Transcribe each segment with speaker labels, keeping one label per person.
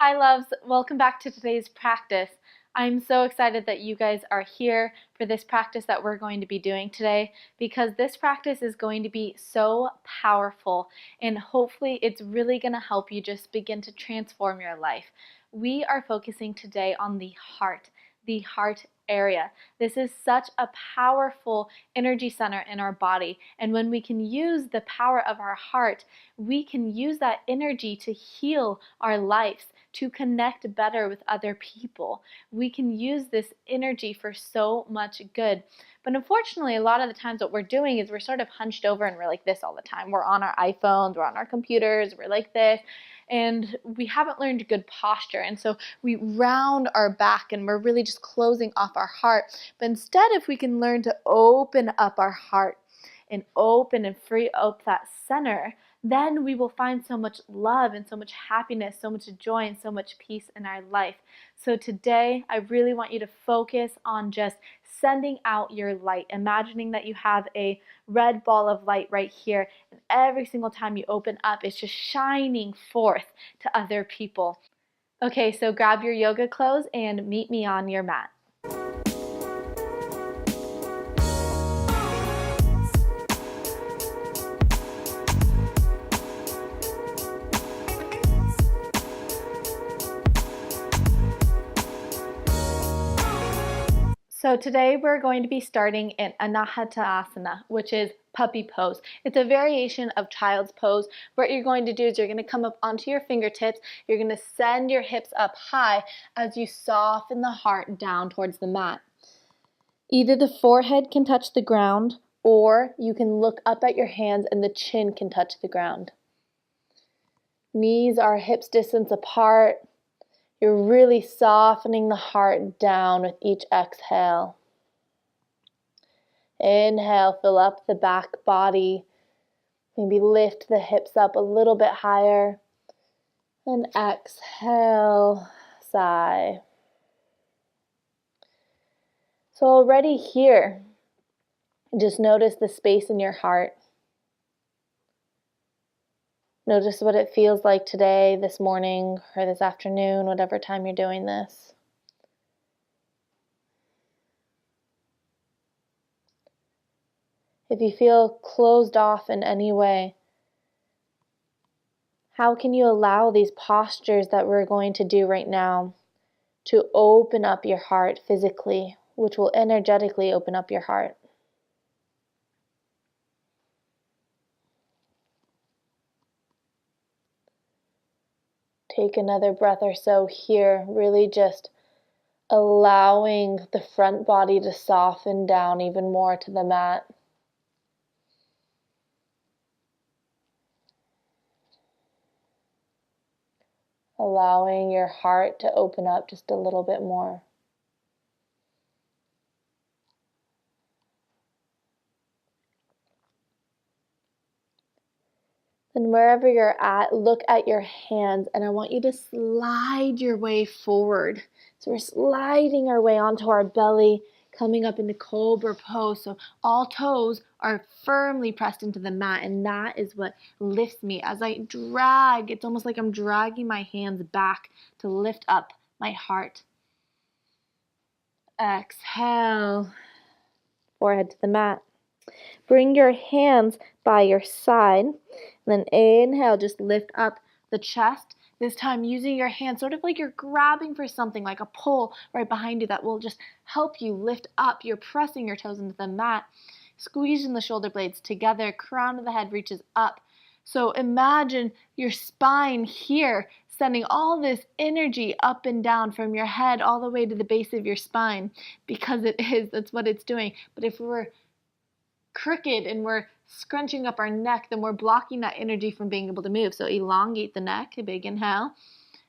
Speaker 1: Hi loves, welcome back to today's practice. I'm so excited that you guys are here for this practice that we're going to be doing today because this practice is going to be so powerful and hopefully it's really going to help you just begin to transform your life. We are focusing today on the heart area. This is such a powerful energy center in our body, and when we can use the power of our heart, we can use that energy to heal our lives, to connect better with other people. We can use this energy for so much good. But unfortunately, a lot of the times what we're doing is we're sort of hunched over and we're like this all the time. We're on our iPhones, we're on our computers, we're like this, and we haven't learned good posture. And so we round our back and we're really just closing off our heart. But instead, if we can learn to open up our heart and open and free up that center, then we will find so much love and so much happiness, so much joy and so much peace in our life. So today, I really want you to focus on just sending out your light, imagining that you have a red ball of light right here, and every single time you open up, it's just shining forth to other people. Okay, so grab your yoga clothes and meet me on your mat. So today we're going to be starting in Anahatasana, which is puppy pose. It's a variation of child's pose. What you're going to do is you're going to come up onto your fingertips. You're going to send your hips up high as you soften the heart down towards the mat. Either the forehead can touch the ground, or you can look up at your hands and the chin can touch the ground. Knees are hips distance apart. You're really softening the heart down with each exhale. Inhale, fill up the back body. Maybe lift the hips up a little bit higher. And exhale, sigh. So already here, just notice the space in your heart. Notice what it feels like today, this morning, or this afternoon, whatever time you're doing this. If you feel closed off in any way, how can you allow these postures that we're going to do right now to open up your heart physically, which will energetically open up your heart? Take another breath or so here, really just allowing the front body to soften down even more to the mat. Allowing your heart to open up just a little bit more. Then wherever you're at, look at your hands, and I want you to slide your way forward. So we're sliding our way onto our belly, coming up into cobra pose. So all toes are firmly pressed into the mat, and that is what lifts me. As I drag, it's almost like I'm dragging my hands back to lift up my heart. Exhale, forehead to the mat. Bring your hands by your side, and then inhale, just lift up the chest. This time using your hands sort of like you're grabbing for something, like a pole right behind you that will just help you lift up. You're pressing your toes into the mat, squeezing the shoulder blades together, crown of the head reaches up. So imagine your spine here, sending all this energy up and down from your head all the way to the base of your spine, because that's what it's doing. But if we're crooked and we're scrunching up our neck, then we're blocking that energy from being able to move. So elongate the neck, a big inhale.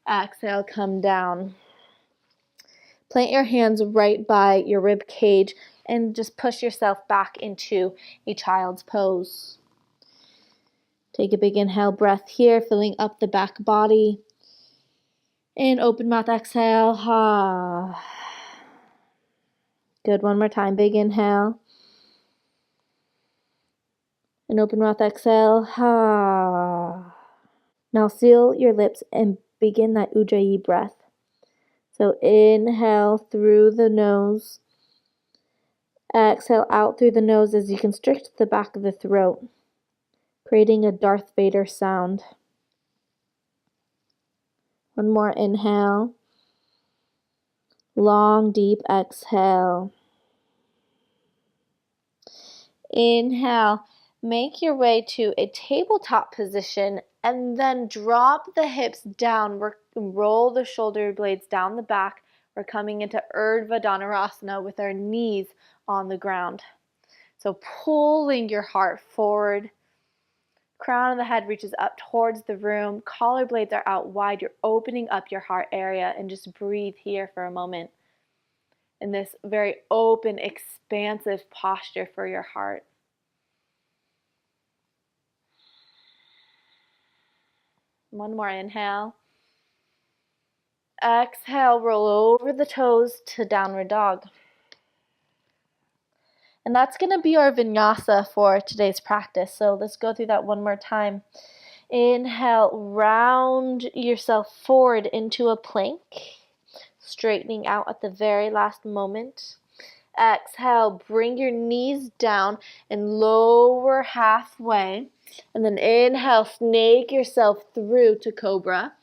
Speaker 1: Exhale, come down. Plant your hands right by your rib cage and just push yourself back into a child's pose. Take a big inhale breath here, filling up the back body. And open mouth, exhale. Ha. Good, one more time. Big inhale. And open mouth, exhale. Ha. Now seal your lips and begin that Ujjayi breath. So inhale through the nose. Exhale out through the nose as you constrict the back of the throat, creating a Darth Vader sound. One more inhale. Long, deep exhale. Inhale. Make your way to a tabletop position and then drop the hips down. Roll the shoulder blades down the back. We're coming into Urdhva Dhanurasana with our knees on the ground. So pulling your heart forward. Crown of the head reaches up towards the room. Collar blades are out wide. You're opening up your heart area, and just breathe here for a moment in this very open, expansive posture for your heart. One more inhale. Exhale, roll over the toes to downward dog. And that's going to be our vinyasa for today's practice. So let's go through that one more time. Inhale, round yourself forward into a plank, straightening out at the very last moment. Exhale, bring your knees down and lower halfway. And then inhale, snake yourself through to cobra,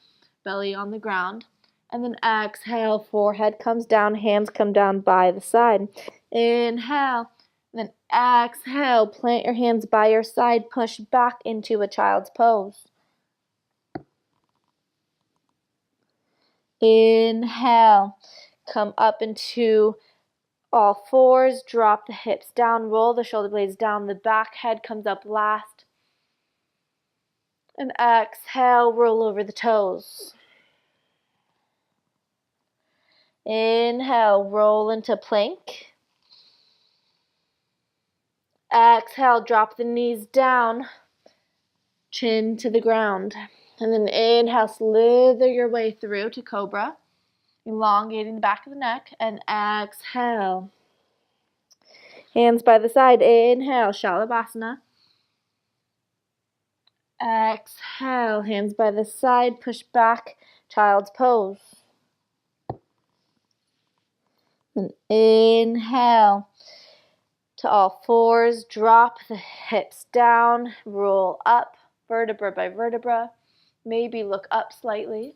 Speaker 1: belly on the ground. And then exhale, forehead comes down, hands come down by the side. Inhale, then exhale, plant your hands by your side, push back into a child's pose. Inhale, come up into all fours, drop the hips down, roll the shoulder blades down, the back head comes up last. And exhale, roll over the toes. Inhale, roll into plank. Exhale, drop the knees down, chin to the ground. And then inhale, slither your way through to cobra, elongating the back of the neck. And exhale. Hands by the side. Inhale, Shalabhasana. Exhale, hands by the side, push back, child's pose. And inhale to all fours, drop the hips down, roll up, vertebra by vertebra. Maybe look up slightly.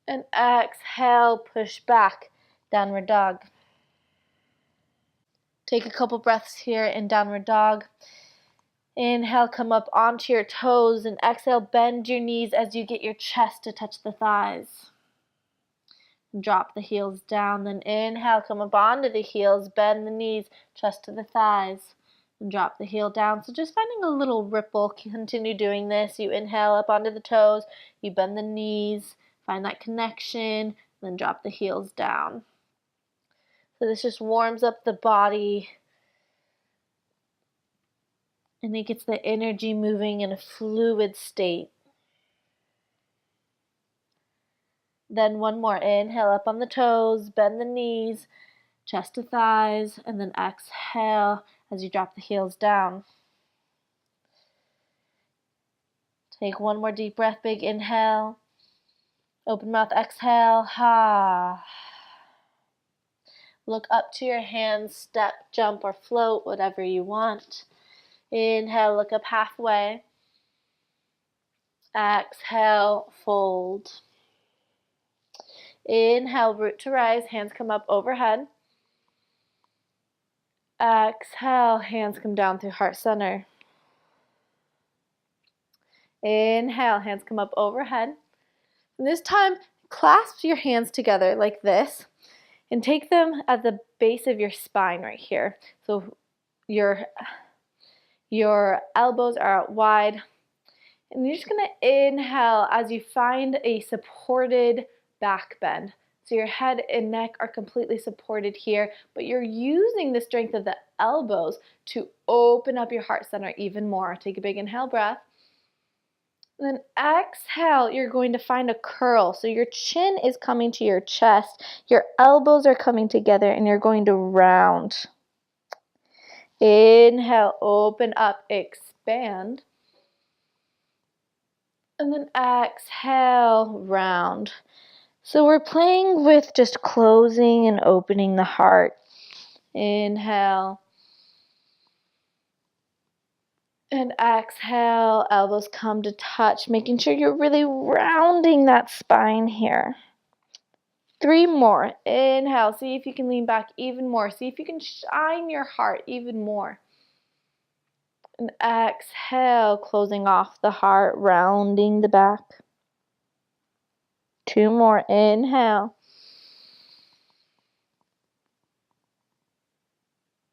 Speaker 1: And exhale, push back, downward dog. Take a couple breaths here in downward dog. Inhale, come up onto your toes, and exhale, bend your knees as you get your chest to touch the thighs. Drop the heels down, then inhale, come up onto the heels, bend the knees, chest to the thighs, and drop the heel down. So just finding a little ripple, continue doing this. You inhale up onto the toes, you bend the knees, find that connection, then drop the heels down. So this just warms up the body, and it gets the energy moving in a fluid state. Then one more, inhale up on the toes, bend the knees, chest to thighs, and then exhale as you drop the heels down. Take one more deep breath, big inhale. Open mouth, exhale, ha. Look up to your hands, step, jump, or float, whatever you want. Inhale, look up halfway. Exhale, fold. Inhale, root to rise, hands come up overhead. Exhale, hands come down through heart center. Inhale, hands come up overhead. And this time, clasp your hands together like this and take them at the base of your spine right here. So your elbows are out wide. And you're just going to inhale as you find a supported back bend. So your head and neck are completely supported here, but you're using the strength of the elbows to open up your heart center even more. Take a big inhale breath. And then exhale, you're going to find a curl. So your chin is coming to your chest, your elbows are coming together, and you're going to round. Inhale, open up, expand. And then exhale, round. So we're playing with just closing and opening the heart. Inhale. And exhale, elbows come to touch, making sure you're really rounding that spine here. 3 more. Inhale, see if you can lean back even more. See if you can shine your heart even more. And exhale, closing off the heart, rounding the back. 2 more. Inhale.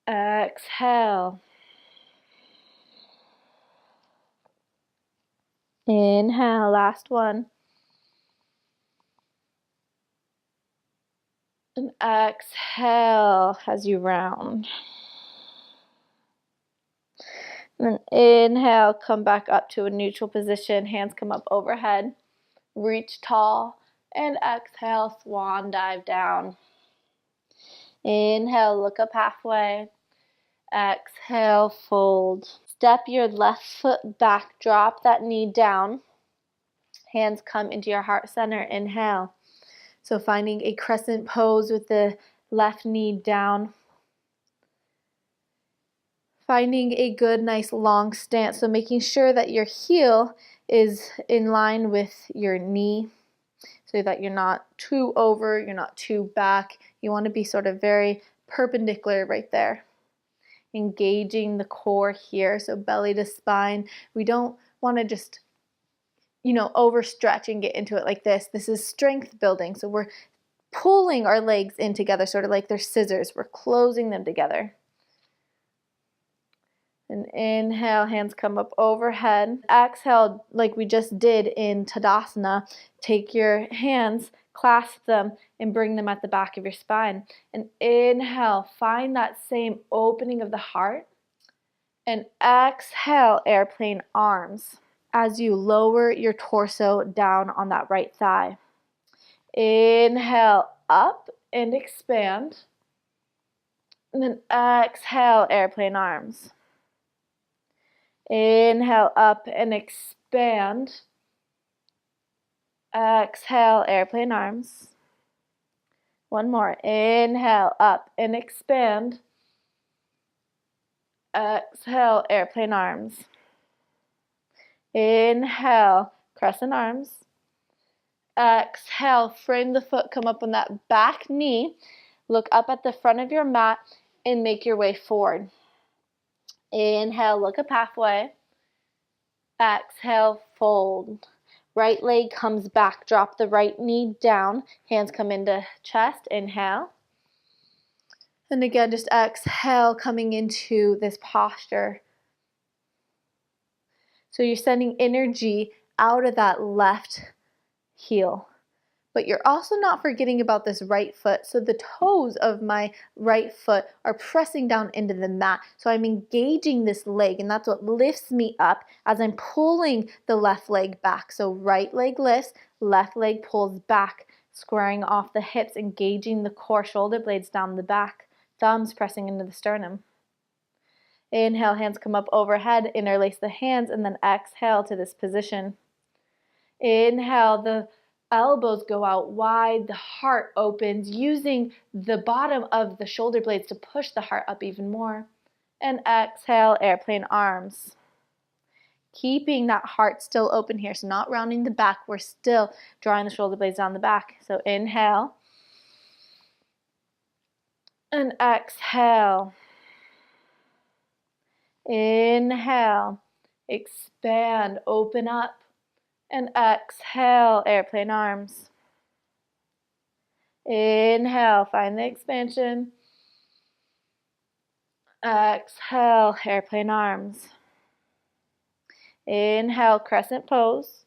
Speaker 1: Exhale. Inhale, last one. And exhale as you round. And then inhale, come back up to a neutral position. Hands come up overhead. Reach tall. And exhale, swan dive down. Inhale, look up halfway. Exhale, fold. Step your left foot back. Drop that knee down. Hands come into your heart center. Inhale. So finding a crescent pose with the left knee down. Finding a good, nice, long stance. So making sure that your heel is in line with your knee so that you're not too over, you're not too back. You want to be sort of very perpendicular right there. Engaging the core here, so belly to spine. We don't want to just, overstretch and get into it like this. This is strength building. So we're pulling our legs in together, sort of like they're scissors. We're closing them together. And inhale, hands come up overhead. Exhale, like we just did in Tadasana. Take your hands, clasp them, and bring them at the back of your spine. And inhale, find that same opening of the heart. And exhale, airplane arms as you lower your torso down on that right thigh. Inhale, up and expand. And then exhale, airplane arms. Inhale, up and expand. Exhale, airplane arms. One more. Inhale, up and expand. Exhale, airplane arms. Inhale, crescent arms. Exhale, frame the foot, come up on that back knee. Look up at the front of your mat and make your way forward. Inhale, look up halfway. Exhale, fold. Right leg comes back. Drop the right knee down. Hands come into chest. Inhale. And again, just exhale, coming into this posture. So you're sending energy out of that left heel. But you're also not forgetting about this right foot. So the toes of my right foot are pressing down into the mat. So I'm engaging this leg, and that's what lifts me up as I'm pulling the left leg back. So right leg lifts, left leg pulls back, squaring off the hips, engaging the core, shoulder blades down the back, thumbs pressing into the sternum. Inhale, hands come up overhead, interlace the hands, and then exhale to this position. Inhale, the elbows go out wide, the heart opens, using the bottom of the shoulder blades to push the heart up even more. And exhale, airplane arms. Keeping that heart still open here, so not rounding the back, we're still drawing the shoulder blades down the back. So inhale. And exhale. Inhale. Expand, open up. And exhale, airplane arms. Inhale, find the expansion. Exhale, airplane arms. Inhale, crescent pose.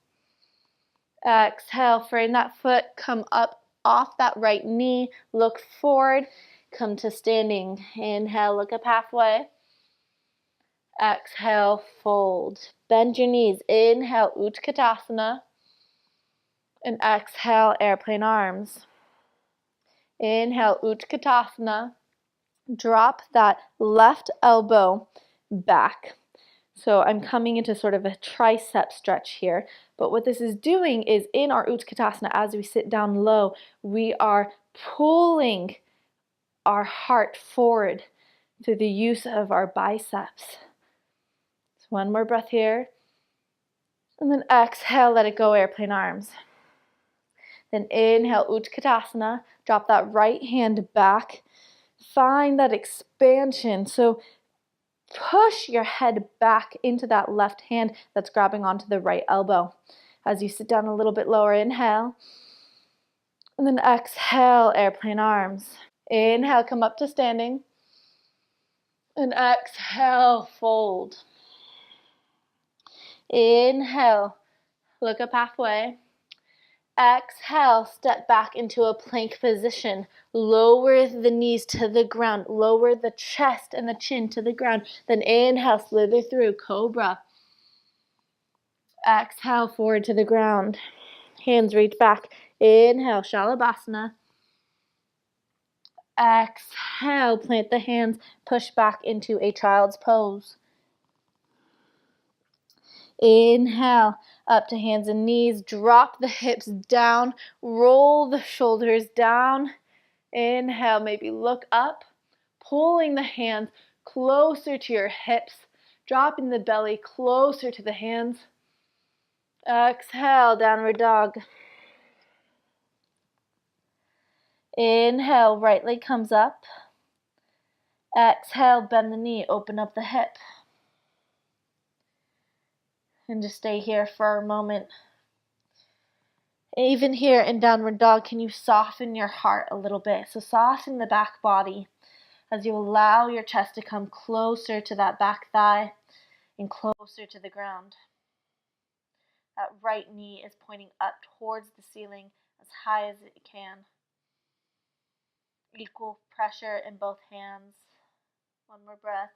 Speaker 1: Exhale, frame that foot, come up off that right knee, look forward, come to standing. Inhale, look up halfway. Exhale, fold. Bend your knees. Inhale, Utkatasana. And exhale, airplane arms. Inhale, Utkatasana. Drop that left elbow back. So I'm coming into sort of a tricep stretch here. But what this is doing is in our Utkatasana, as we sit down low, we are pulling our heart forward through the use of our biceps. So one more breath here. And then exhale, let it go, airplane arms. Then inhale, Utkatasana. Drop that right hand back. Find that expansion. So push your head back into that left hand that's grabbing onto the right elbow. As you sit down a little bit lower, inhale. And then exhale, airplane arms. Inhale, come up to standing. And exhale, fold. Inhale, look up halfway. Exhale, step back into a plank position. Lower the knees to the ground. Lower the chest and the chin to the ground. Then inhale, slither through, cobra. Exhale, forward to the ground. Hands reach back. Inhale, Shalabhasana. Exhale, plant the hands, push back into a child's pose. Inhale, up to hands and knees, drop the hips down, roll the shoulders down. Inhale, maybe look up, pulling the hands closer to your hips, dropping the belly closer to the hands. Exhale, downward dog. Inhale, right leg comes up. Exhale, bend the knee, open up the hip. And just stay here for a moment. Even here in downward dog, can you soften your heart a little bit? So soften the back body as you allow your chest to come closer to that back thigh and closer to the ground. That right knee is pointing up towards the ceiling as high as it can. Equal pressure in both hands. One more breath.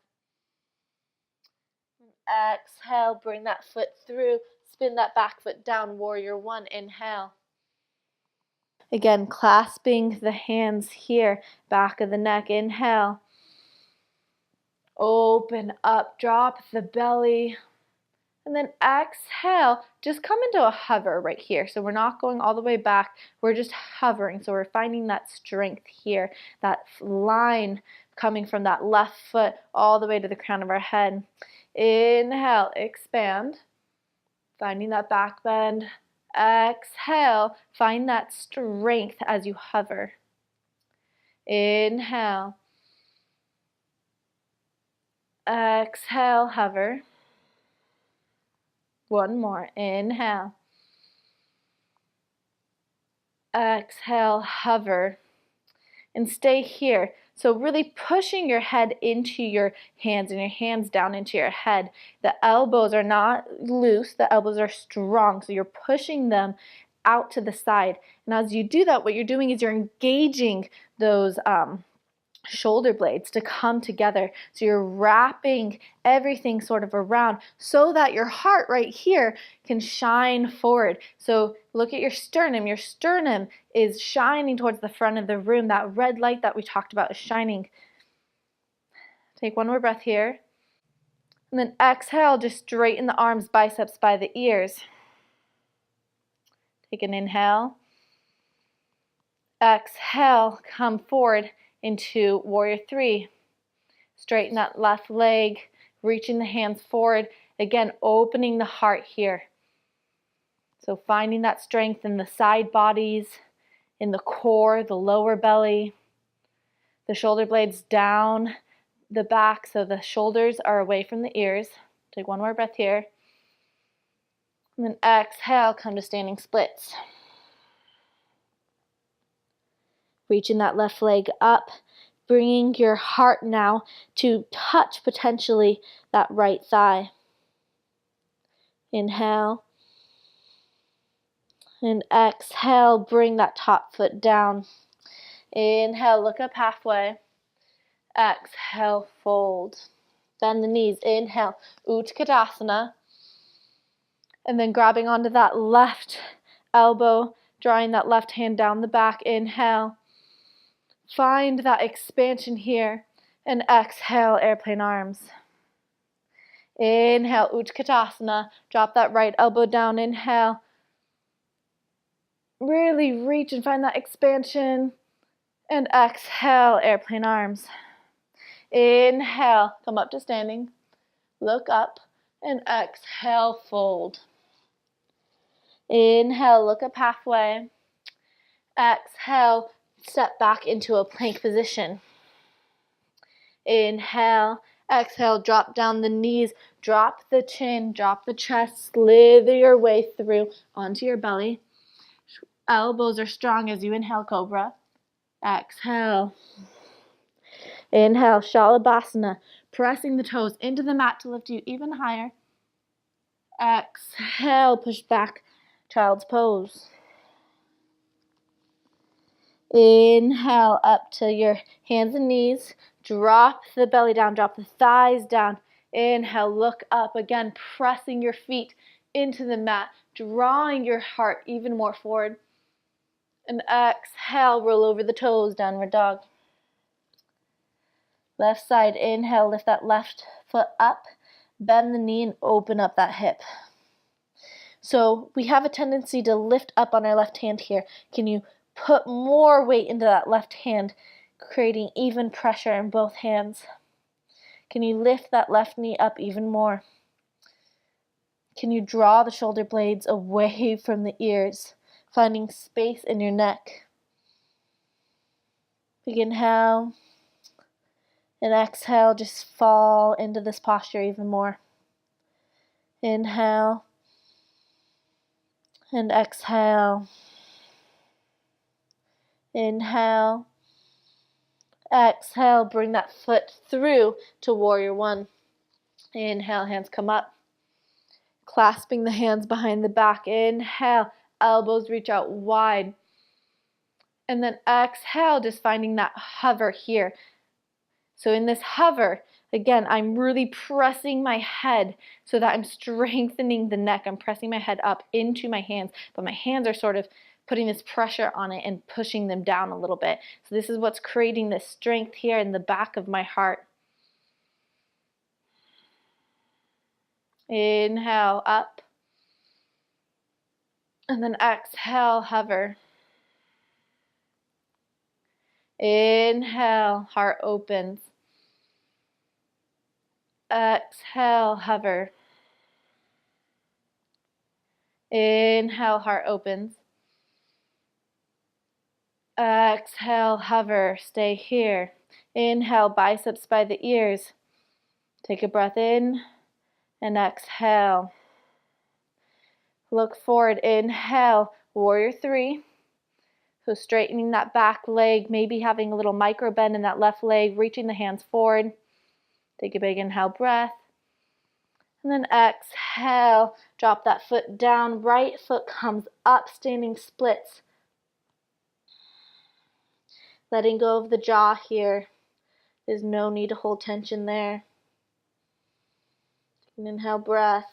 Speaker 1: And exhale, bring that foot through. Spin that back foot down, warrior one. Inhale. Again, clasping the hands here, back of the neck. Inhale. Open up, drop the belly. And then exhale, just come into a hover right here. So we're not going all the way back, we're just hovering. So we're finding that strength here, that line coming from that left foot all the way to the crown of our head. Inhale, expand, finding that back bend. Exhale, find that strength as you hover. Inhale. Exhale, hover. One more. Inhale. Exhale, hover. And stay here. So really pushing your head into your hands and your hands down into your head. The elbows are not loose. The elbows are strong. So you're pushing them out to the side. And as you do that, what you're doing is you're engaging those shoulder blades to come together. So you're wrapping everything sort of around so that your heart right here can shine forward. So look at your sternum. Your sternum is shining towards the front of the room. That red light that we talked about is shining. Take one more breath here. And then exhale, just straighten the arms, biceps by the ears. Take an inhale. Exhale, come forward into warrior three. Straighten that left leg, reaching the hands forward. Again, opening the heart here. So finding that strength in the side bodies, in the core, the lower belly, the shoulder blades down the back so the shoulders are away from the ears. Take one more breath here. And then exhale, come to standing splits. Reaching that left leg up, bringing your heart now to touch potentially that right thigh. Inhale. And exhale, bring that top foot down. Inhale, look up halfway. Exhale, fold. Bend the knees. Inhale, Utkatasana. And then grabbing onto that left elbow, drawing that left hand down the back. Inhale. Find that expansion here. And exhale, airplane arms. Inhale, Utkatasana. Drop that right elbow down. Inhale. Really reach and find that expansion. And exhale, airplane arms. Inhale, come up to standing. Look up. And exhale, fold. Inhale, look up halfway. Exhale, step back into a plank position. Inhale, exhale, drop down the knees, drop the chin, drop the chest, slither your way through onto your belly. Elbows are strong as you inhale, cobra. Exhale. Inhale, Shalabhasana, pressing the toes into the mat to lift you even higher. Exhale, push back, child's pose. Inhale, up to your hands and knees. Drop the belly down, drop the thighs down. Inhale, look up again, pressing your feet into the mat, drawing your heart even more forward. And exhale, roll over the toes, downward dog. Left side, inhale, lift that left foot up, bend the knee and open up that hip. So we have a tendency to lift up on our left hand here. Can you put more weight into that left hand, creating even pressure in both hands? Can you lift that left knee up even more? Can you draw the shoulder blades away from the ears, finding space in your neck? Big inhale and exhale, just fall into this posture even more. Inhale and exhale. Inhale. Exhale, bring that foot through to warrior one. Inhale, hands come up. Clasping the hands behind the back. Inhale, elbows reach out wide. And then exhale, just finding that hover here. So in this hover, again, I'm really pressing my head so that I'm strengthening the neck. I'm pressing my head up into my hands, but my hands are sort of putting this pressure on it and pushing them down a little bit. So this is what's creating this strength here in the back of my heart. Inhale, up. And then exhale, hover. Inhale, heart opens. Exhale, hover. Inhale, heart opens. Exhale, hover. Stay here. Inhale, biceps by the ears. Take a breath in and exhale. Look forward. Inhale, warrior three. So straightening that back leg, maybe having a little micro bend in that left leg, reaching the hands forward. Take a big inhale breath. And then exhale, drop that foot down. Right foot comes up, standing splits. Letting go of the jaw here. There's no need to hold tension there. Take an inhale breath.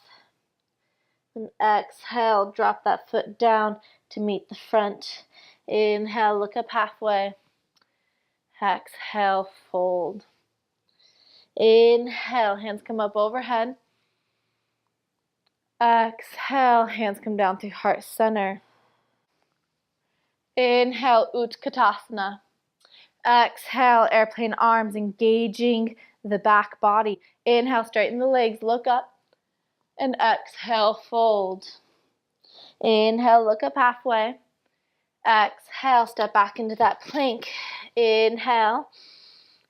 Speaker 1: And exhale, drop that foot down to meet the front. Inhale, look up halfway. Exhale, fold. Inhale, hands come up overhead. Exhale, hands come down through heart center. Inhale, Utkatasana. Exhale, airplane arms, engaging the back body. Inhale, straighten the legs, look up. And exhale, fold. Inhale, look up halfway. Exhale, step back into that plank. Inhale.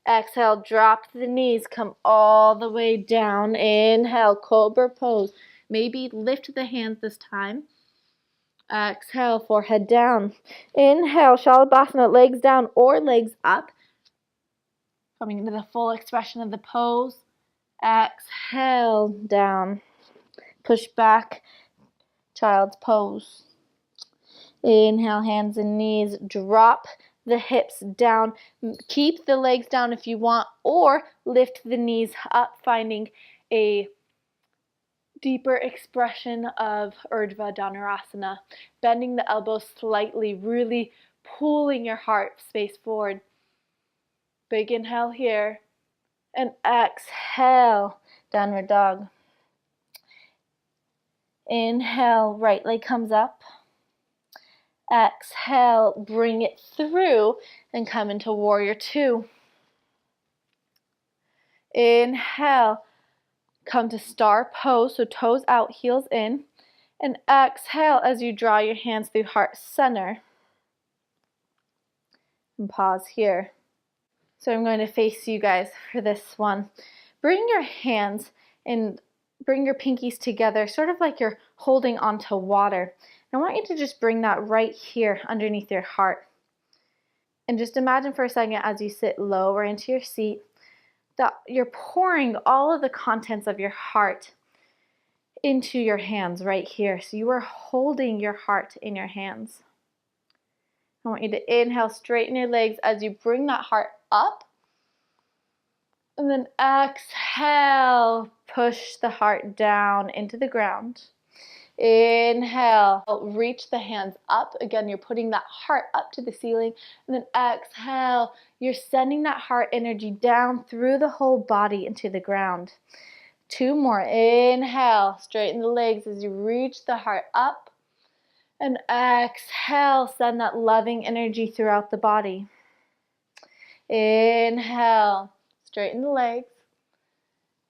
Speaker 1: Exhale, drop the knees, come all the way down. Inhale, cobra pose. Maybe lift the hands this time. Exhale, forehead down. Inhale, Shalabhasana, legs down or legs up. Coming into the full expression of the pose. Exhale, down. Push back, child's pose. Inhale, hands and knees, drop the hips down. Keep the legs down if you want, or lift the knees up, finding a deeper expression of Urdhva Dhanurasana. Bending the elbows slightly, really pulling your heart space forward. Big inhale here, and exhale, downward dog. Inhale, right leg comes up. Exhale, bring it through and come into warrior two. Inhale, come to star pose, so toes out, heels in. And exhale as you draw your hands through heart center. And pause here. So I'm going to face you guys for this one. Bring your hands and bring your pinkies together, sort of like you're holding onto water. And I want you to just bring that right here underneath your heart. And just imagine for a second as you sit lower into your seat that you're pouring all of the contents of your heart into your hands right here. So you are holding your heart in your hands. I want you to inhale, straighten your legs as you bring that heart up. And then exhale, push the heart down into the ground. Inhale, reach the hands up. Again, you're putting that heart up to the ceiling. And then exhale, you're sending that heart energy down through the whole body into the ground. Two more. Inhale, straighten the legs as you reach the heart up. And exhale, send that loving energy throughout the body. Inhale, straighten the legs.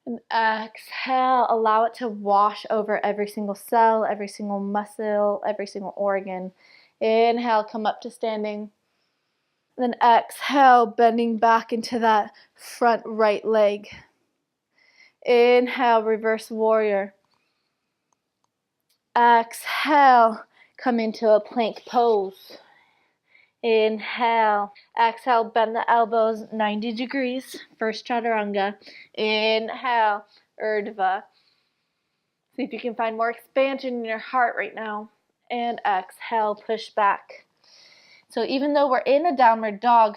Speaker 1: And exhale, allow it to wash over every single cell, every single muscle, every single organ. Inhale, come up to standing. Then exhale, bending back into that front right leg. Inhale, reverse warrior. Exhale, come into a plank pose. Inhale. Exhale, bend the elbows 90 degrees. First chaturanga. Inhale, urdhva. See if you can find more expansion in your heart right now. And exhale, push back. So even though we're in a downward dog,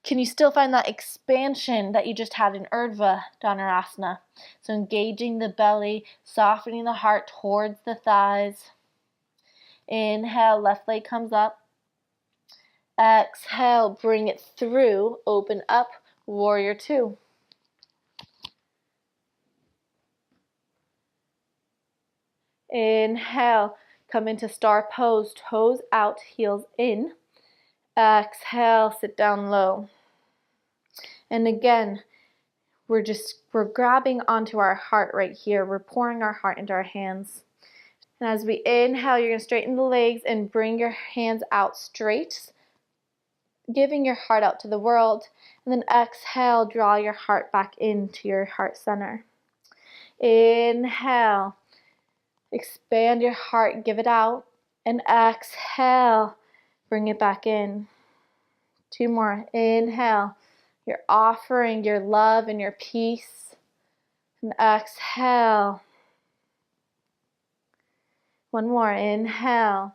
Speaker 1: can you still find that expansion that you just had in urdhva dhanurasana? So engaging the belly, softening the heart towards the thighs. Inhale, left leg comes up. Exhale, bring it through, open up, warrior two. Inhale, come into star pose, toes out, heels in. Exhale, sit down low. And again, we're grabbing onto our heart right here. We're pouring our heart into our hands. And as we inhale, you're going to straighten the legs and bring your hands out straight, giving your heart out to the world. And then exhale, draw your heart back into your heart center. Inhale, expand your heart, give it out. And exhale, bring it back in. Two more. Inhale, you're offering your love and your peace. And exhale. One more. Inhale.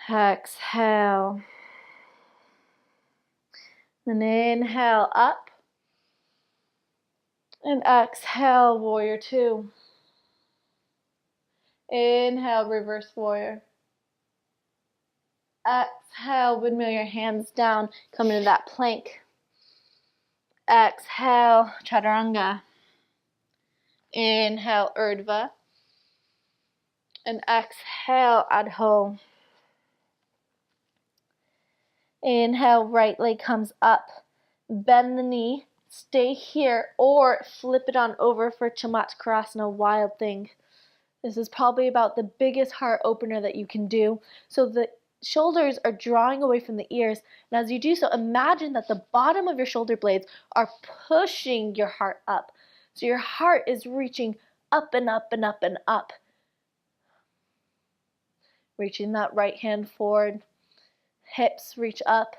Speaker 1: Exhale. Then inhale up. And exhale, warrior two. Inhale, reverse warrior. Exhale, windmill your hands down. Come into that plank. Exhale, chaturanga. Inhale, urdhva. And exhale, adho. Inhale, right leg comes up. Bend the knee. Stay here or flip it on over for Chamatskarasana, wild thing. This is probably about the biggest heart opener that you can do. So the shoulders are drawing away from the ears. And as you do so, imagine that the bottom of your shoulder blades are pushing your heart up. So your heart is reaching up and up and up and up. Reaching that right hand forward. Hips reach up.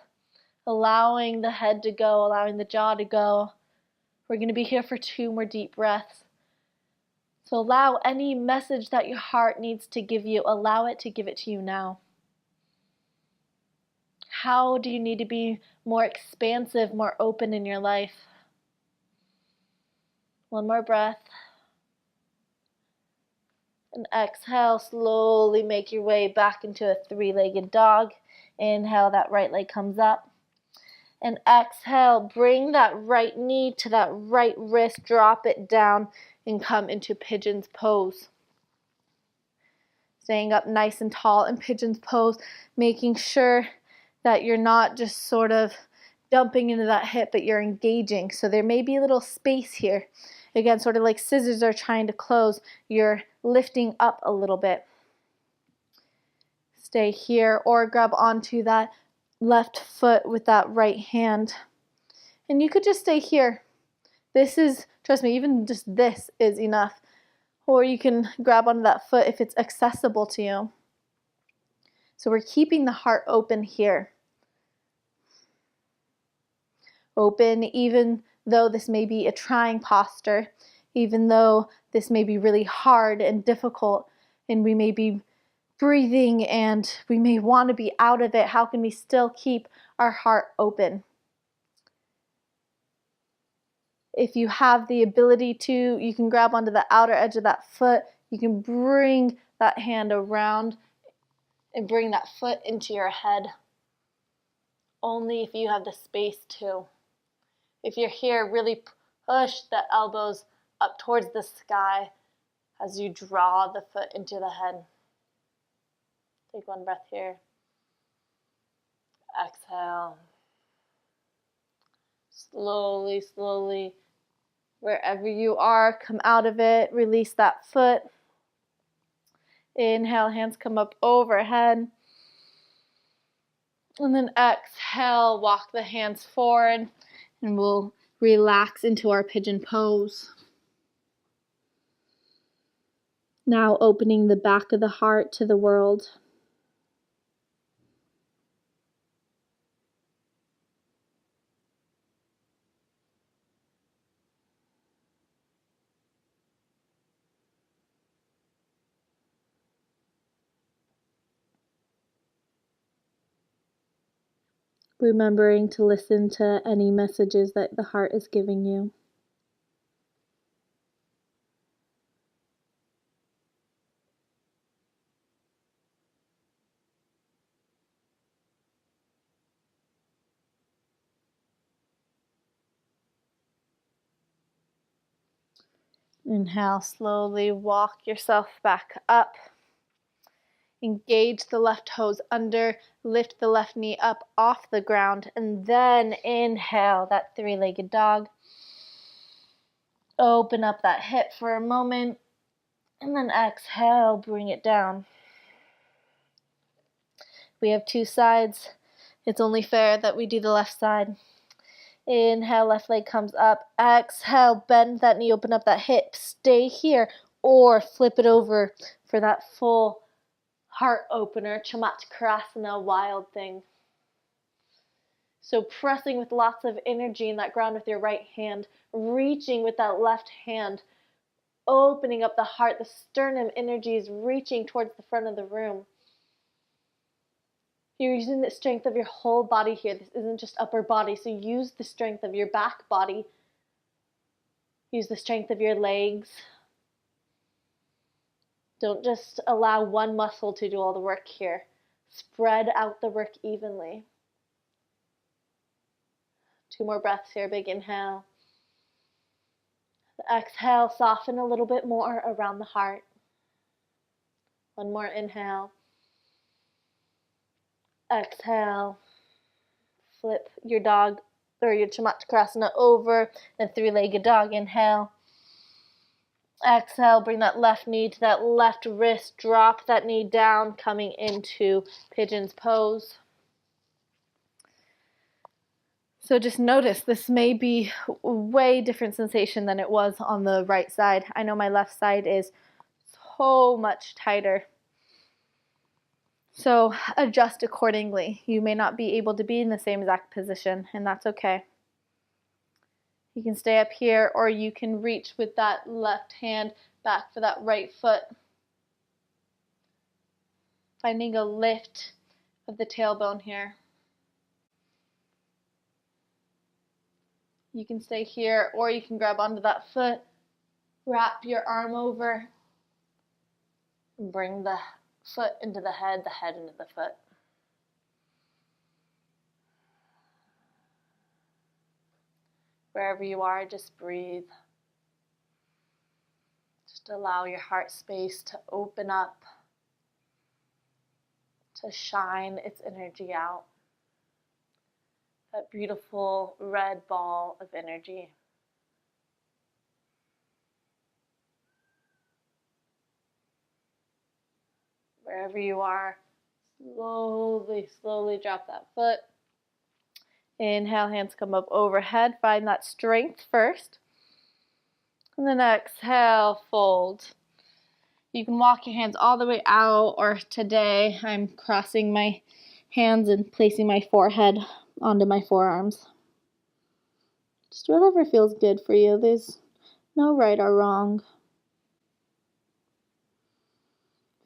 Speaker 1: Allowing the head to go, allowing the jaw to go. We're going to be here for 2 more deep breaths. So allow any message that your heart needs to give you, allow it to give it to you now. How do you need to be more expansive, more open in your life? One more breath. And exhale, slowly make your way back into a 3-legged dog. Inhale, that right leg comes up. And exhale, bring that right knee to that right wrist, drop it down. and come into pigeon's pose. Staying up nice and tall in pigeon's pose, making sure that you're not just sort of dumping into that hip, but you're engaging. So there may be a little space here. Again, sort of like scissors are trying to close, you're lifting up a little bit. Stay here or grab onto that left foot with that right hand. And you could just stay here. This is, trust me, even just this is enough. Or you can grab onto that foot if it's accessible to you. So we're keeping the heart open here. Open even though this may be a trying posture, even though this may be really hard and difficult, and we may be breathing and we may want to be out of it. How can we still keep our heart open? If you have the ability to, you can grab onto the outer edge of that foot. You can bring that hand around and bring that foot into your head. Only if you have the space to. If you're here, really push the elbows up towards the sky as you draw the foot into the head. Take one breath here. Exhale. Slowly, slowly, wherever you are, come out of it. Release that foot. Inhale, hands come up overhead. And then exhale, walk the hands forward. And we'll relax into our pigeon pose. Now opening the back of the heart to the world. Remembering to listen to any messages that the heart is giving you. Inhale, slowly walk yourself back up. Engage the left toes under, lift the left knee up off the ground, and then inhale that three-legged dog. Open up that hip for a moment, and then exhale, bring it down. We have two sides. It's only fair that we do the left side. Inhale, left leg comes up. Exhale, bend that knee, open up that hip. Stay here or flip it over for that full heart opener, Chamatkarasana, wild thing. So pressing with lots of energy in that ground with your right hand, reaching with that left hand, opening up the heart. The sternum energy is reaching towards the front of the room. You're using the strength of your whole body here. This isn't just upper body, so use the strength of your back body. Use the strength of your legs. Don't just allow one muscle to do all the work here. Spread out the work evenly. 2 more breaths here. Big inhale. Exhale, soften a little bit more around the heart. 1 more inhale. Exhale. Flip your dog or your Chamatkarasana over, then three-legged dog. Inhale. Exhale, bring that left knee to that left wrist. Drop that knee down, coming into pigeon's pose. So just notice this may be a way different sensation than it was on the right side. I know my left side is so much tighter. So adjust accordingly. You may not be able to be in the same exact position, and that's okay. You can stay up here, or you can reach with that left hand back for that right foot. Finding a lift of the tailbone here. You can stay here, or you can grab onto that foot, wrap your arm over, and bring the foot into the head into the foot. Wherever you are, just breathe. Just allow your heart space to open up, to shine its energy out. That beautiful red ball of energy. Wherever you are, slowly, slowly drop that foot. Inhale, hands come up overhead. Find that strength first. And then exhale, fold. You can walk your hands all the way out, or today I'm crossing my hands and placing my forehead onto my forearms. Just whatever feels good for you. There's no right or wrong.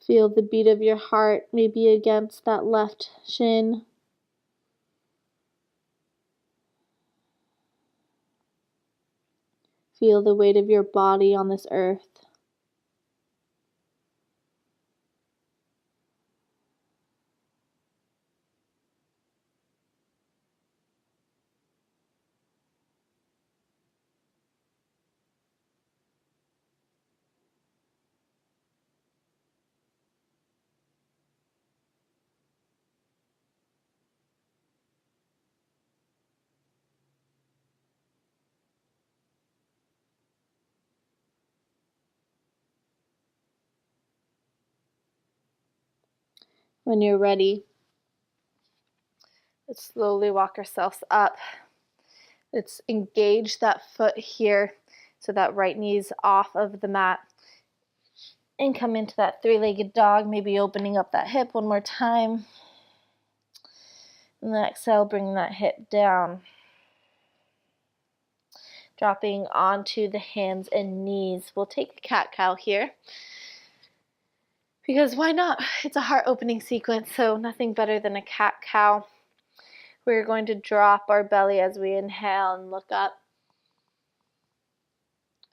Speaker 1: Feel the beat of your heart maybe against that left shin. Feel the weight of your body on this earth. When you're ready, let's slowly walk ourselves up. Let's engage that foot here so that right knee's off of the mat. And come into that three-legged dog, maybe opening up that hip one more time. And then exhale, bring that hip down. Dropping onto the hands and knees. We'll take a cat-cow here. Because why not? It's a heart-opening sequence, so nothing better than a cat-cow. We're going to drop our belly as we inhale and look up.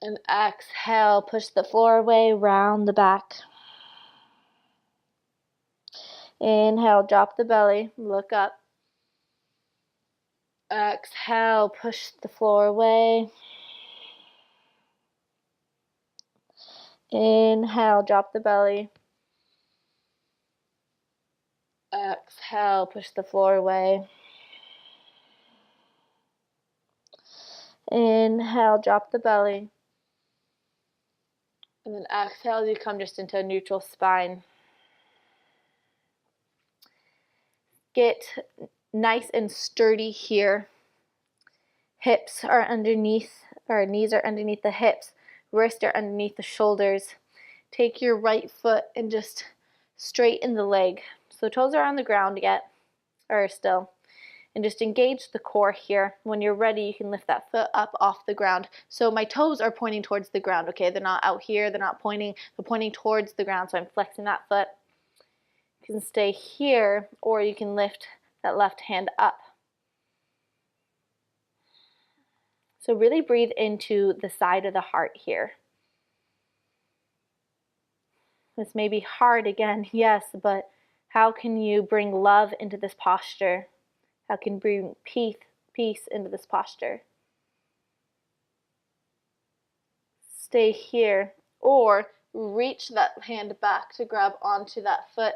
Speaker 1: And exhale, push the floor away, round the back. Inhale, drop the belly, look up. Exhale, push the floor away. Inhale, drop the belly. Exhale, push the floor away. Inhale, drop the belly. And then exhale, you come just into a neutral spine. Get nice and sturdy here. Hips are underneath, or knees are underneath the hips. Wrists are underneath the shoulders. Take your right foot and just straighten the leg. So toes are on the ground yet, or still. And just engage the core here. When you're ready, you can lift that foot up off the ground. So my toes are pointing towards the ground, okay? They're not out here, they're not pointing, they're pointing towards the ground, so I'm flexing that foot. You can stay here, or you can lift that left hand up. So really breathe into the side of the heart here. This may be hard again, yes, but how can you bring love into this posture? How can you bring peace into this posture? Stay here, or reach that hand back to grab onto that foot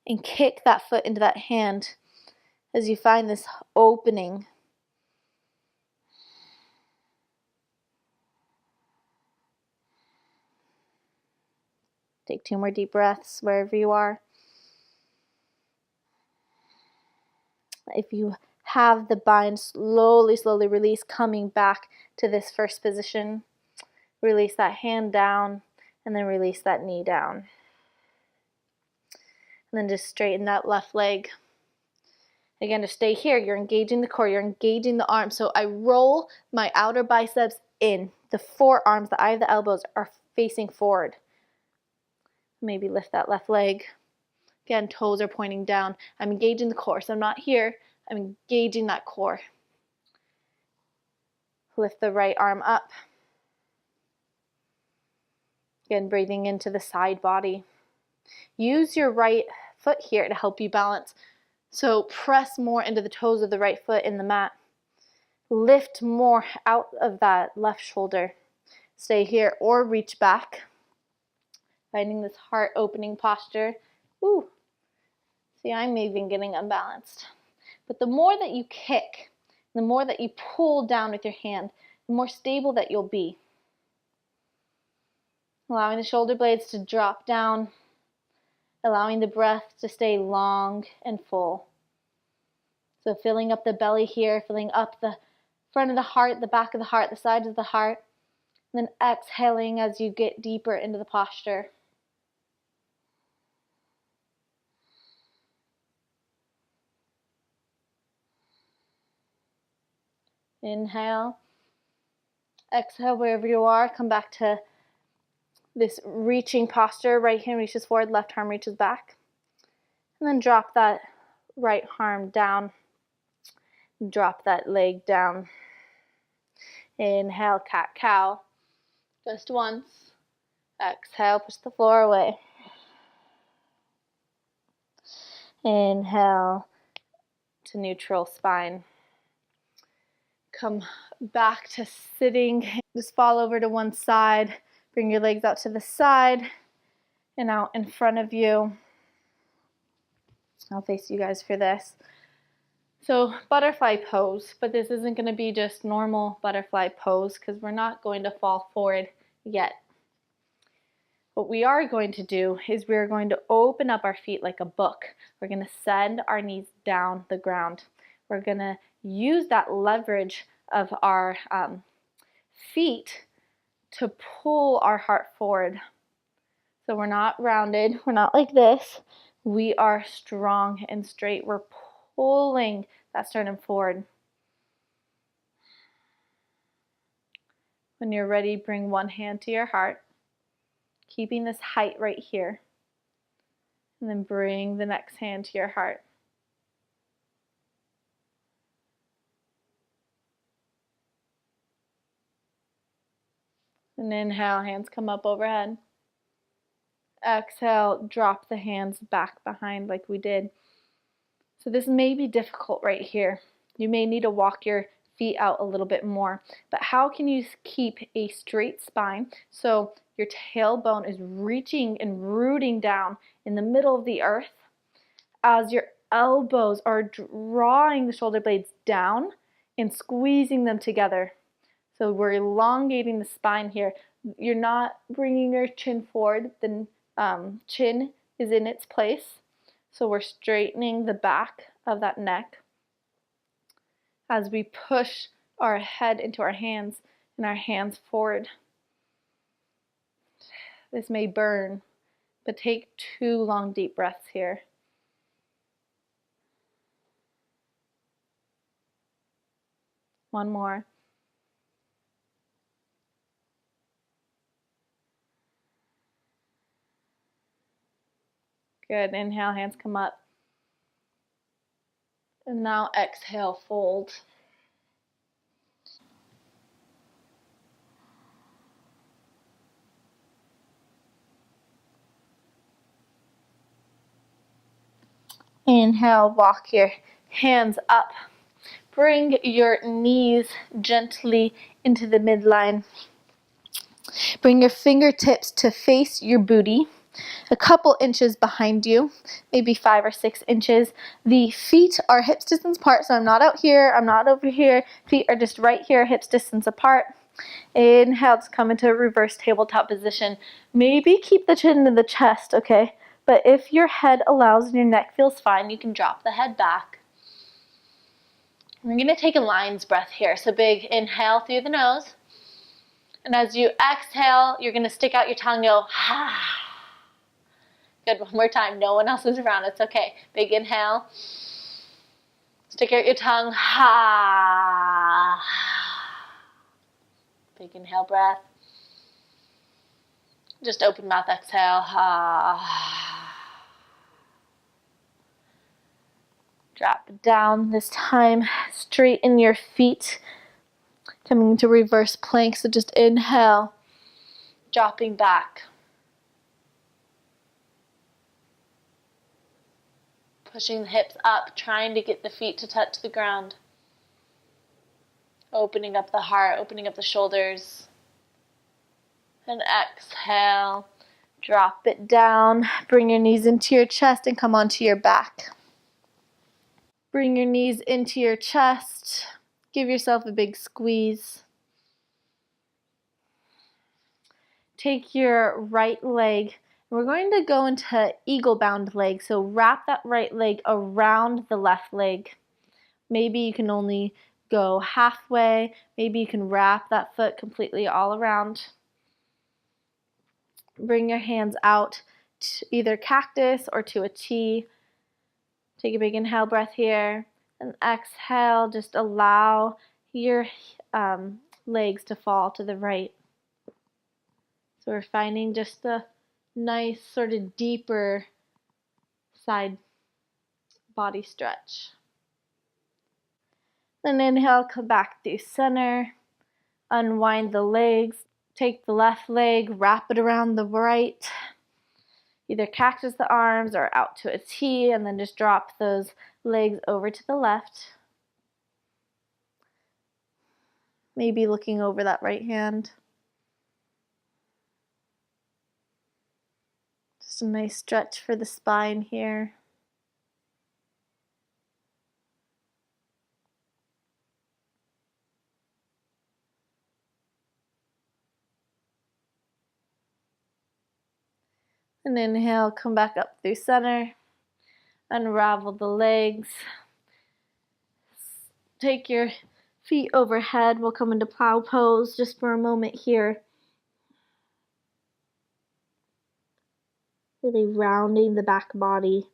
Speaker 1: and kick that foot into that hand as you find this opening. Take 2 more deep breaths wherever you are. If you have the bind, slowly, slowly release, coming back to this first position. Release that hand down, and then release that knee down. And then just straighten that left leg. Again, to stay here, you're engaging the core, you're engaging the arms. So I roll my outer biceps in. The forearms, the eye of the elbows are facing forward. Maybe lift that left leg. Again, toes are pointing down. I'm engaging the core, so I'm not here. I'm engaging that core. Lift the right arm up. Again, breathing into the side body. Use your right foot here to help you balance. So press more into the toes of the right foot in the mat. Lift more out of that left shoulder. stay here or reach back. Finding this heart opening posture. Ooh. See, I'm even getting unbalanced. But the more that you kick, the more that you pull down with your hand, the more stable that you'll be. Allowing the shoulder blades to drop down, allowing the breath to stay long and full. So filling up the belly here, filling up the front of the heart, the back of the heart, the sides of the heart, and then exhaling as you get deeper into the posture. Inhale. Exhale wherever you are. Come back to this reaching posture. Right hand reaches forward, left arm reaches back. And then drop that right arm down. Drop that leg down. Inhale, cat-cow. Just once. Exhale, push the floor away. Inhale to neutral spine. Come back to sitting. Just fall over to one side. Bring your legs out to the side and out in front of you. I'll face you guys for this. So butterfly pose, but this isn't going to be just normal butterfly pose because we're not going to fall forward yet. What we are going to do is we're going to open up our feet like a book. We're going to send our knees down the ground. We're going to use that leverage of our feet to pull our heart forward. So we're not rounded. We're not like this. We are strong and straight. We're pulling that sternum forward. When you're ready, bring one hand to your heart, keeping this height right here. And then bring the next hand to your heart. And inhale, hands come up overhead. Exhale, drop the hands back behind like we did. So this may be difficult right here. You may need to walk your feet out a little bit more. But how can you keep a straight spine so your tailbone is reaching and rooting down in the middle of the earth as your elbows are drawing the shoulder blades down and squeezing them together? So we're elongating the spine here. You're not bringing your chin forward. The chin is in its place. So we're straightening the back of that neck as we push our head into our hands and our hands forward. This may burn, but take 2 long deep breaths here. One more. Good. Inhale, hands come up. And now exhale, fold. Inhale, walk your hands up. Bring your knees gently into the midline. Bring your fingertips to face your booty, a couple inches behind you, maybe 5 or 6 inches. The feet are hips distance apart, so I'm not out here, I'm not over here. Feet are just right here, hips distance apart. Inhale to come into a reverse tabletop position. Maybe keep the chin to the chest, okay? But if your head allows and your neck feels fine, you can drop the head back. We're going to take a lion's breath here. So big inhale through the nose. And as you exhale, you're going to stick out your tongue and go, ha. Good, one more time. No one else is around. It's okay. Big inhale. Stick out your tongue. Ha. Big inhale breath. Just open mouth, exhale. Ha. Drop down. This time, straighten your feet. Coming into reverse plank. So just inhale. Dropping back. Pushing the hips up, trying to get the feet to touch the ground. Opening up the heart, opening up the shoulders. And exhale, drop it down. Bring your knees into your chest and come onto your back. Bring your knees into your chest. Give yourself a big squeeze. Take your right leg. We're going to go into eagle bound leg. So wrap that right leg around the left leg. Maybe you can only go halfway. Maybe you can wrap that foot completely all around. Bring your hands out to either cactus or to a T. Take a big inhale breath here. And exhale, just allow your legs to fall to the right. So we're finding just a nice sort of deeper side body stretch. Then inhale, come back through center. Unwind the legs. Take the left leg, wrap it around the right. Either cactus the arms or out to a T, and then just drop those legs over to the left. Maybe looking over that right hand. Just a nice stretch for the spine here. And inhale, come back up through center. Unravel the legs. Take your feet overhead. We'll come into plow pose just for a moment here. Really rounding the back body.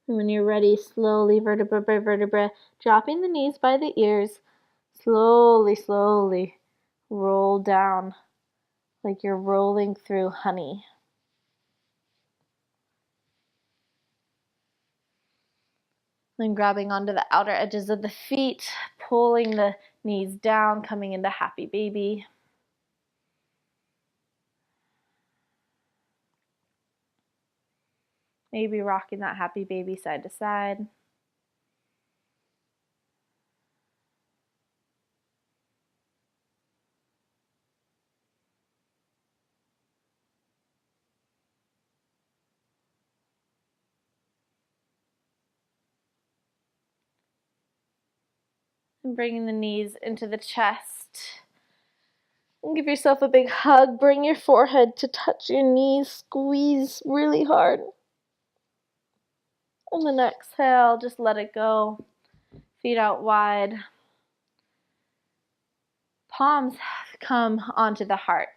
Speaker 1: And when you're ready, slowly, vertebra by vertebra, dropping the knees by the ears, slowly, slowly roll down like you're rolling through honey. Then grabbing onto the outer edges of the feet, pulling the knees down, coming into happy baby. Maybe rocking that happy baby side to side. And bringing the knees into the chest. And give yourself a big hug. Bring your forehead to touch your knees. Squeeze really hard. And then exhale, just let it go. Feet out wide. Palms come onto the heart.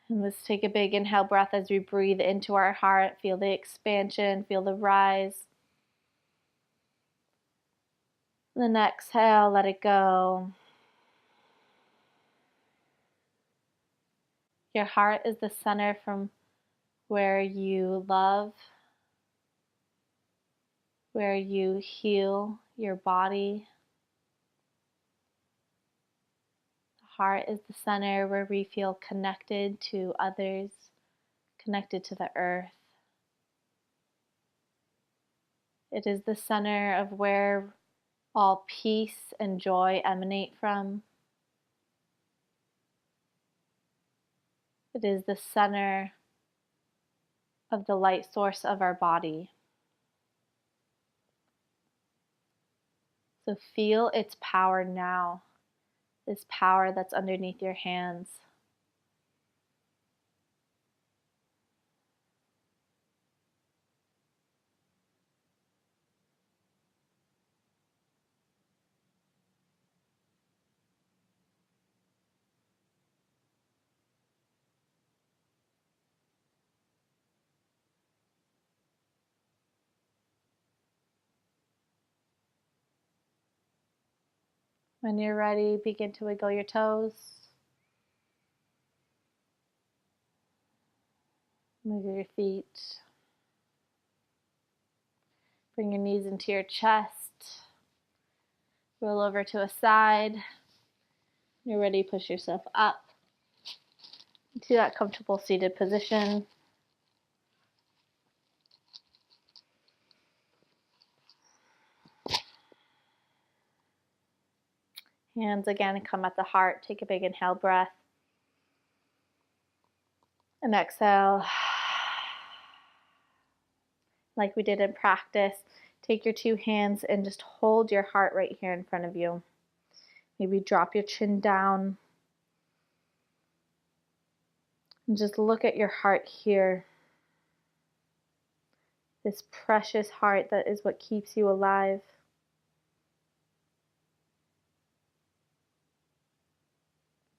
Speaker 1: And let's take a big inhale breath as we breathe into our heart. Feel the expansion, feel the rise. And then exhale, let it go. Your heart is the center from where you love, where you heal your body. The heart is the center where we feel connected to others, connected to the earth. It is the center of where all peace and joy emanate from. It is the center of the light source of our body. So feel its power now, this power that's underneath your hands. When you're ready, begin to wiggle your toes. Move your feet. Bring your knees into your chest. Roll over to a side. When you're ready, push yourself up into that comfortable seated position. Hands again come at the heart. Take a big inhale breath. And exhale. Like we did in practice, take your two hands and just hold your heart right here in front of you. Maybe drop your chin down. And just look at your heart here. This precious heart that is what keeps you alive.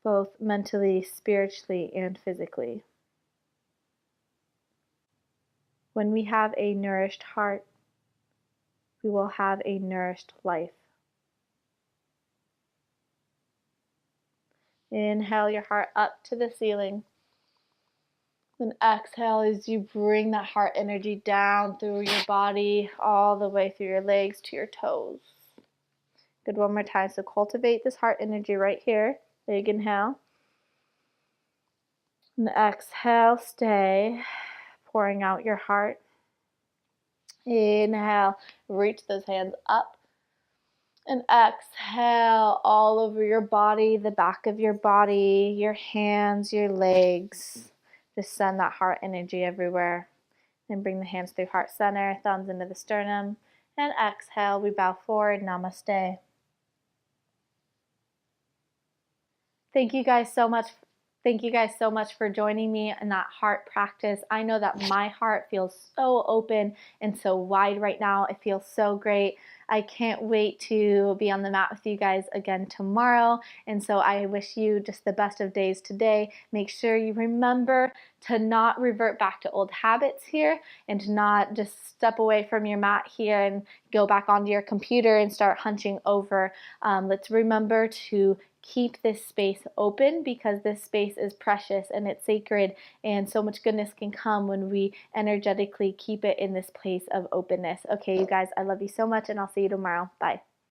Speaker 1: Both mentally, spiritually, and physically. When we have a nourished heart, we will have a nourished life. Inhale your heart up to the ceiling. Then exhale as you bring that heart energy down through your body, all the way through your legs to your toes. Good, one more time. So cultivate this heart energy right here. Big inhale. And exhale, stay. Pouring out your heart. Inhale, reach those hands up. And exhale all over your body, the back of your body, your hands, your legs. Just send that heart energy everywhere. Then bring the hands through heart center, thumbs into the sternum. And exhale, we bow forward, namaste. Thank you guys so much. Thank you guys so much for joining me in that heart practice. I know that my heart feels so open and so wide right now. It feels so great. I can't wait to be on the mat with you guys again tomorrow. And so I wish you just the best of days today. Make sure you remember to not revert back to old habits here and to not just step away from your mat here and go back onto your computer and start hunching over. Let's remember to keep this space open because this space is precious and it's sacred, and so much goodness can come when we energetically keep it in this place of openness. Okay, you guys, I love you so much, and I'll see you tomorrow. Bye.